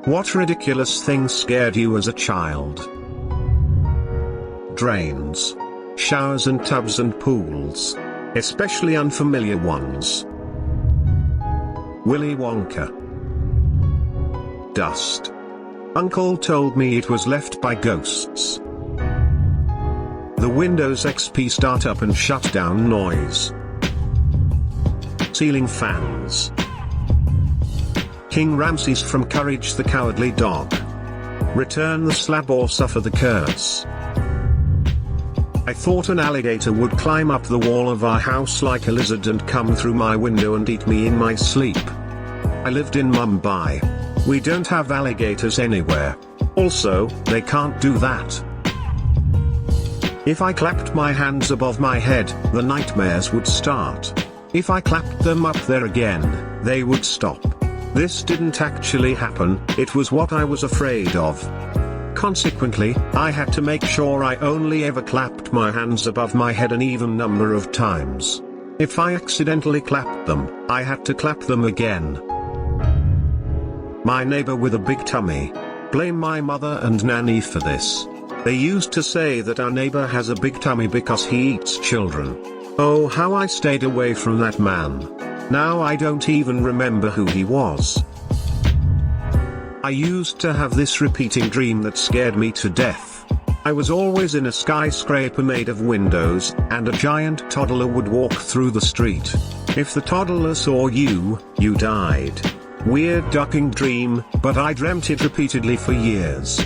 What ridiculous thing scared you as a child? Drains, showers and tubs and pools, especially unfamiliar ones. Willy Wonka. Dust. Uncle told me it was left by ghosts. The Windows XP startup and shutdown noise. Ceiling fans. King Ramses from Courage the Cowardly Dog. Return the slab or suffer the curse. I thought an alligator would climb up the wall of our house like a lizard and come through my window and eat me in my sleep. I lived in Mumbai. We don't have alligators anywhere. Also, they can't do that. If I clapped my hands above my head, the nightmares would start. If I clapped them up there again, they would stop. This didn't actually happen, it was what I was afraid of. Consequently, I had to make sure I only ever clapped my hands above my head an even number of times. If I accidentally clapped them, I had to clap them again. My neighbor with a big tummy. Blame my mother and nanny for this. They used to say that our neighbor has a big tummy because he eats children. Oh, how I stayed away from that man. Now I don't even remember who he was. I used to have this repeating dream that scared me to death. I was always in a skyscraper made of windows, and a giant toddler would walk through the street. If the toddler saw you, you died. Weird ducking dream, but I dreamt it repeatedly for years.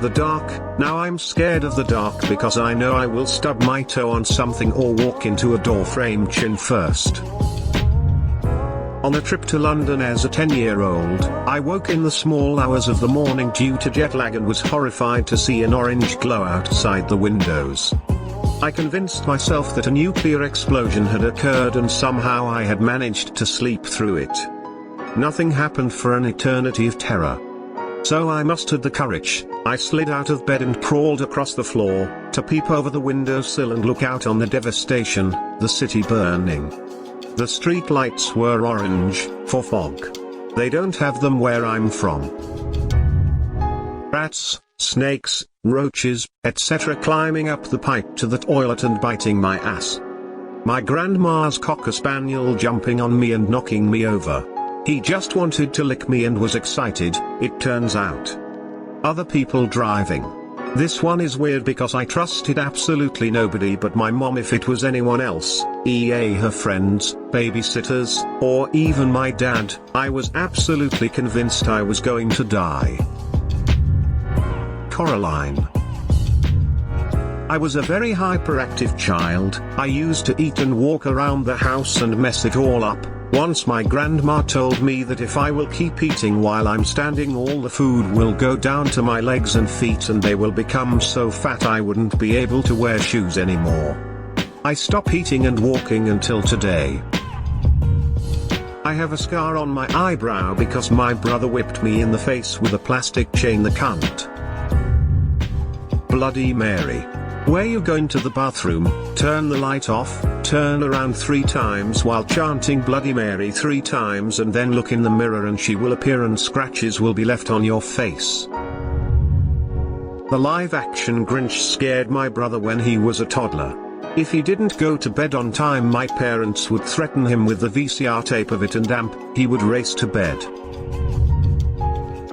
The dark. Now I'm scared of the dark because I know I will stub my toe on something or walk into a door frame chin first. On a trip to London as a 10-year-old, I woke in the small hours of the morning due to jet lag and was horrified to see an orange glow outside the windows. I convinced myself that a nuclear explosion had occurred and somehow I had managed to sleep through it. Nothing happened for an eternity of terror. So I mustered the courage. I slid out of bed and crawled across the floor, to peep over the windowsill and look out on the devastation, the city burning. The street lights were orange, for fog. They don't have them where I'm from. Rats, snakes, roaches, etc. climbing up the pipe to the toilet and biting my ass. My grandma's cocker spaniel jumping on me and knocking me over. He just wanted to lick me and was excited, it turns out. Other people driving. This one is weird because I trusted absolutely nobody but my mom. If it was anyone else, e.a. her friends, babysitters, or even my dad, I was absolutely convinced I was going to die. Coraline. I was a very hyperactive child. I used to eat and walk around the house and mess it all up. Once my grandma told me that if I will keep eating while I'm standing, all the food will go down to my legs and feet and they will become so fat I wouldn't be able to wear shoes anymore. I stopped eating and walking until today. I have a scar on my eyebrow because my brother whipped me in the face with a plastic chain, the cunt. Bloody Mary. Where you going to the bathroom, turn the light off, turn around 3 times while chanting Bloody Mary 3 times and then look in the mirror and she will appear and scratches will be left on your face. The live-action Grinch scared my brother when he was a toddler. If he didn't go to bed on time, my parents would threaten him with the VCR tape of it and he would race to bed.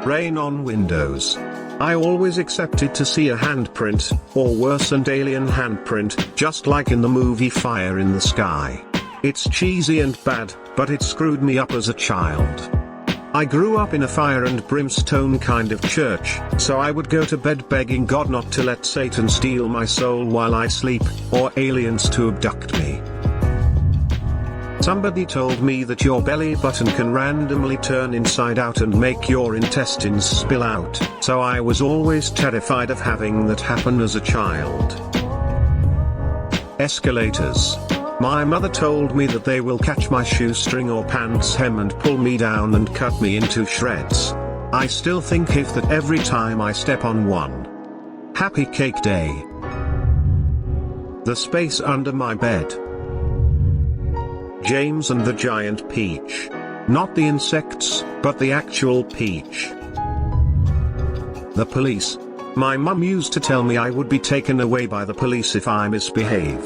Rain on windows. I always accepted to see a handprint, or worse, an alien handprint, just like in the movie Fire in the Sky. It's cheesy and bad, but it screwed me up as a child. I grew up in a fire and brimstone kind of church, so I would go to bed begging God not to let Satan steal my soul while I sleep, or aliens to abduct me. Somebody told me that your belly button can randomly turn inside out and make your intestines spill out, so I was always terrified of having that happen as a child. Escalators. My mother told me that they will catch my shoestring or pants hem and pull me down and cut me into shreds. I still think if that every time I step on one. Happy Cake Day. The space under my bed. James and the Giant Peach. Not the insects, but the actual peach. The police. My mum used to tell me I would be taken away by the police if I misbehave.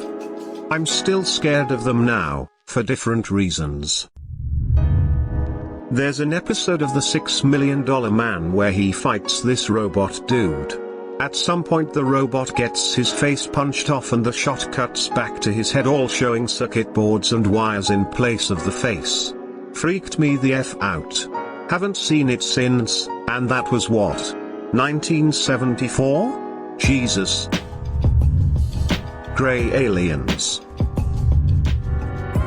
I'm still scared of them now, for different reasons. There's an episode of The $6 Million Man where he fights this robot dude. At some point the robot gets his face punched off and the shot cuts back to his head, all showing circuit boards and wires in place of the face. Freaked me the F out. Haven't seen it since, and that was what? 1974? Jesus. Grey aliens.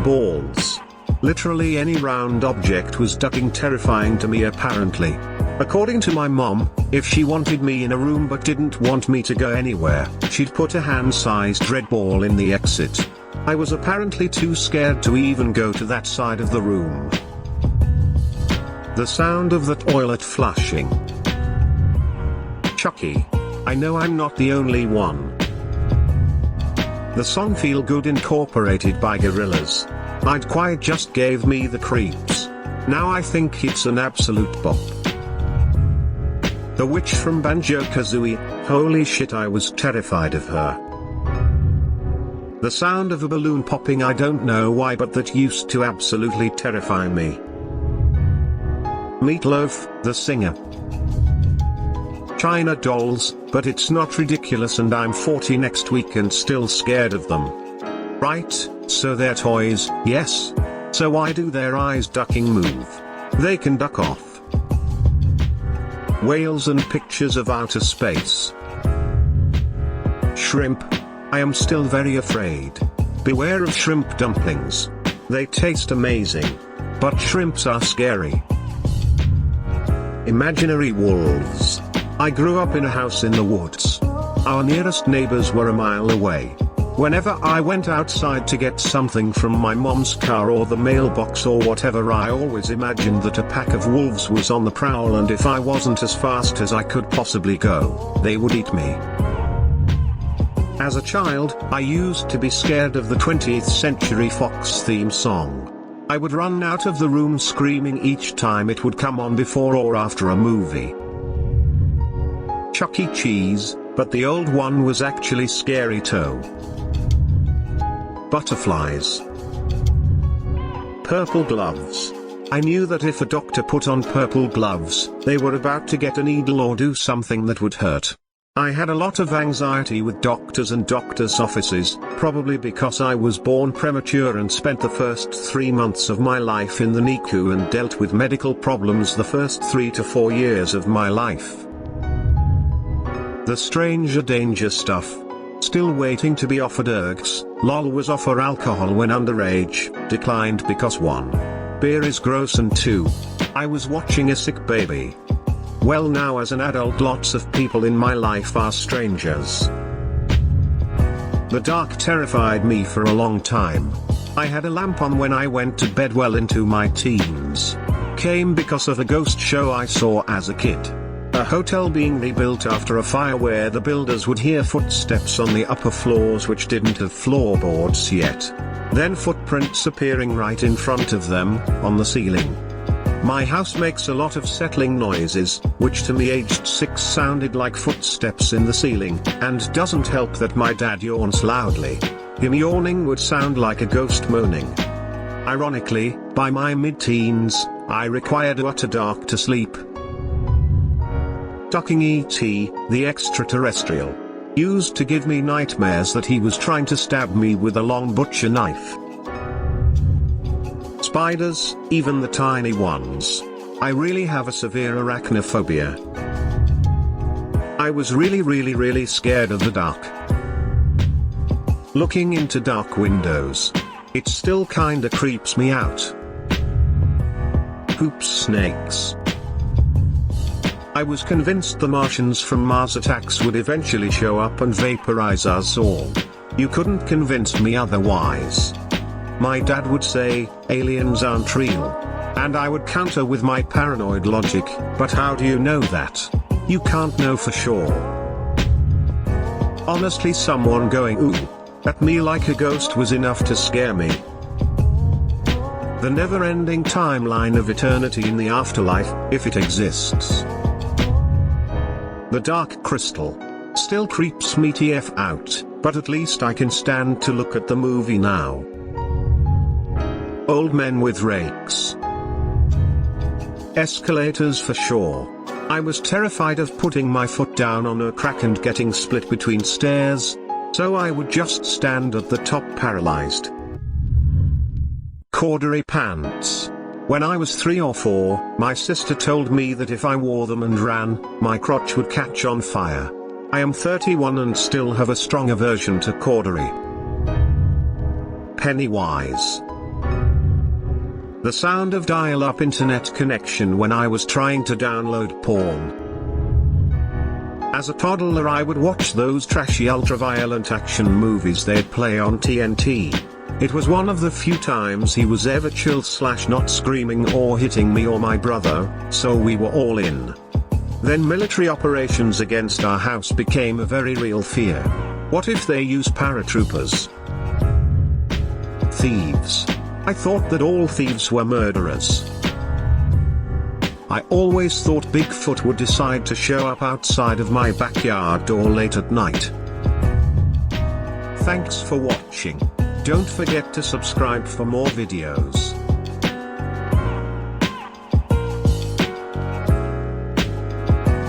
Balls. Literally any round object was ducking terrifying to me apparently. According to my mom, if she wanted me in a room but didn't want me to go anywhere, she'd put a hand-sized red ball in the exit. I was apparently too scared to even go to that side of the room. The sound of the toilet flushing. Chucky. I know I'm not the only one. The song Feel Good incorporated by Gorillaz. I'd quite just gave me the creeps. Now I think it's an absolute bop. The witch from Banjo-Kazooie, holy shit, I was terrified of her. The sound of a balloon popping, I don't know why, but that used to absolutely terrify me. Meatloaf, the singer. China dolls, but it's not ridiculous and I'm 40 next week and still scared of them. Right, so they're toys, yes. So why do their eyes ducking move? They can duck off. Whales and pictures of outer space. Shrimp. I am still very afraid. Beware of shrimp dumplings. They taste amazing. But shrimps are scary. Imaginary wolves. I grew up in a house in the woods. Our nearest neighbors were a mile away. Whenever I went outside to get something from my mom's car or the mailbox or whatever, I always imagined that a pack of wolves was on the prowl, and if I wasn't as fast as I could possibly go, they would eat me. As a child, I used to be scared of the 20th Century Fox theme song. I would run out of the room screaming each time it would come on before or after a movie. Chuck E. Cheese, but the old one was actually scary too. Butterflies. Purple gloves. I knew that if a doctor put on purple gloves, they were about to get a needle or do something that would hurt. I had a lot of anxiety with doctors and doctors' offices, probably because I was born premature and spent the first 3 months of my life in the NICU and dealt with medical problems the first 3 to 4 years of my life. The stranger danger stuff. Still waiting to be offered ergs. Lol was offer alcohol when underage, declined because 1. Beer is gross and 2. I was watching a sick baby. Well, now as an adult lots of people in my life are strangers. The dark terrified me for a long time. I had a lamp on when I went to bed well into my teens. Came because of a ghost show I saw as a kid. A hotel being rebuilt after a fire where the builders would hear footsteps on the upper floors which didn't have floorboards yet. Then footprints appearing right in front of them, on the ceiling. My house makes a lot of settling noises, which to me aged 6 sounded like footsteps in the ceiling, and doesn't help that my dad yawns loudly. Him yawning would sound like a ghost moaning. Ironically, by my mid-teens, I required utter dark to sleep. Ducking E.T., the extraterrestrial. Used to give me nightmares that he was trying to stab me with a long butcher knife. Spiders, even the tiny ones. I really have a severe arachnophobia. I was really scared of the dark. Looking into dark windows. It still kinda creeps me out. Hoop snakes. I was convinced the Martians from Mars Attacks would eventually show up and vaporize us all. You couldn't convince me otherwise. My dad would say, aliens aren't real. And I would counter with my paranoid logic, but how do you know that? You can't know for sure. Honestly, someone going ooh at me like a ghost was enough to scare me. The never-ending timeline of eternity in the afterlife, if it exists. The dark crystal still creeps me TF out, but at least I can stand to look at the movie now. Old men with rakes. Escalators for sure. I was terrified of putting my foot down on a crack and getting split between stairs, so I would just stand at the top paralyzed. Corduroy pants. When I was 3 or 4, my sister told me that if I wore them and ran, my crotch would catch on fire. I am 31 and still have a strong aversion to corduroy. Pennywise. The sound of dial-up internet connection when I was trying to download porn. As a toddler I would watch those trashy ultra-violent action movies they'd play on TNT. It was one of the few times he was ever chill/not screaming or hitting me or my brother, so we were all in. Then military operations against our house became a very real fear. What if they use paratroopers? Thieves. I thought that all thieves were murderers. I always thought Bigfoot would decide to show up outside of my backyard door late at night. Thanks for watching. Don't forget to subscribe for more videos.